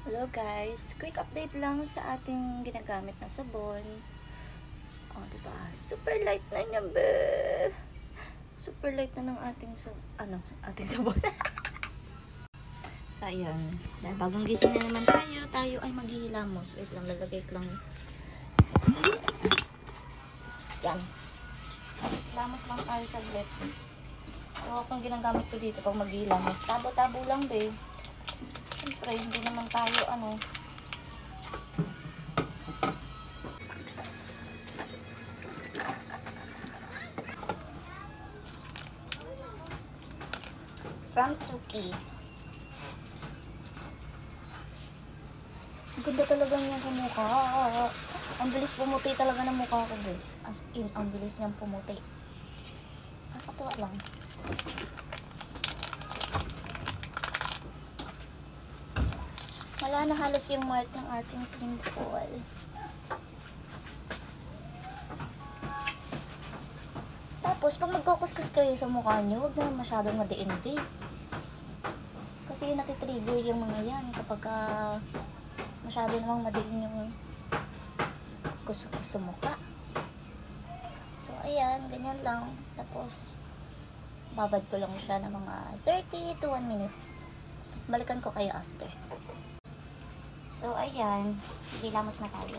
Hello guys, quick update lang sa ating ginagamit na sabon. Oh, diba? Super light na niya, be. Super light na ng ating sabon. So, ayan. Dahil bagong gising na naman tayo ay maghihilamos. Wait lang, lalagay ko lang. Yan. Hilamos lang tayo saglit. So, kung ginagamit ko dito pag maghihilamos, tabo-tabo lang, be. Siyempre, hindi naman tayo, from Suki. Ang ganda talaga niya sa mukha. Ang bilis pumuti talaga ng mukha ko, be. As in, ang bilis niyang pumuti. Nakakatuwa lang. Wala na halos yung mark ng ating pimple. Tapos, pag magkukuskus kayo sa mukha nyo, huwag na masyadong madiindi. Kasi natitrigger yung mga yan kapag masyado namang madiin yung kuskus sa mukha. So, ayan, ganyan lang. Tapos, babad ko lang siya ng mga 30 to 1 minute. Balikan ko kayo after. So, ayan. Hilamos na tayo.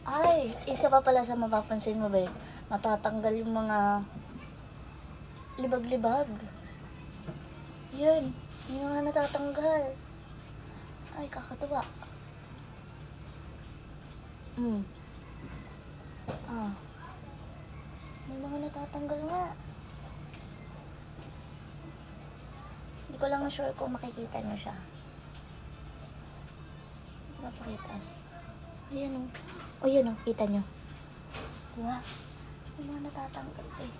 Ay, isa pa pala sa mapapansin mo, be. Matatanggal yung mga libag-libag. Yun. Yung mga natatanggal. Ay, kakatuwa. May mga natatanggal nga. Hindi ko lang sure kung makikita nyo siya. Mapakita. Ayan o. O yun o, kita nyo. Diba? May mga natatanggal eh.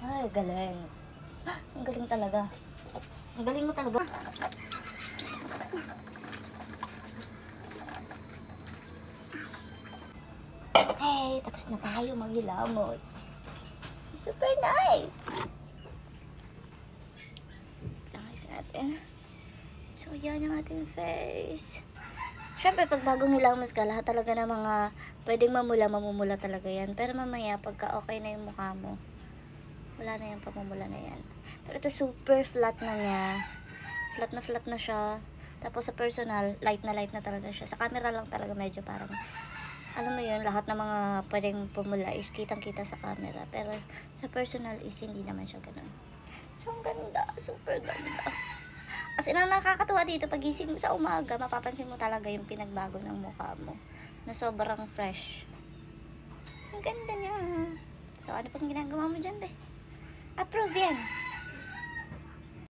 Ay, galing. Ang galing talaga. Ang galing mo talaga. Okay, tapos na tayo maghilamos. Super nice! Nice natin. So, yan yung ating face. Siyempre, pag bagong hilamos ka, lahat talaga ng mga pwedeng mamumula talaga yan. Pero mamaya, pagka okay na yung mukha mo, wala na yung pamumula na yan. Pero ito, super flat na niya. Flat na siya. Tapos sa personal, light na talaga siya. Sa camera lang talaga medyo parang alam mo yun, lahat ng mga pwedeng pumula is kitang-kita sa camera. Pero sa personal is hindi naman siya ganun. So, ang ganda. Super ganda. As in, ang nakakatuwa dito, pag gising mo sa umaga, mapapansin mo talaga yung pinagbago ng mukha mo. Na sobrang fresh. Ang ganda niya. So, ano pang ginagawa mo dyan, be? Approve yan.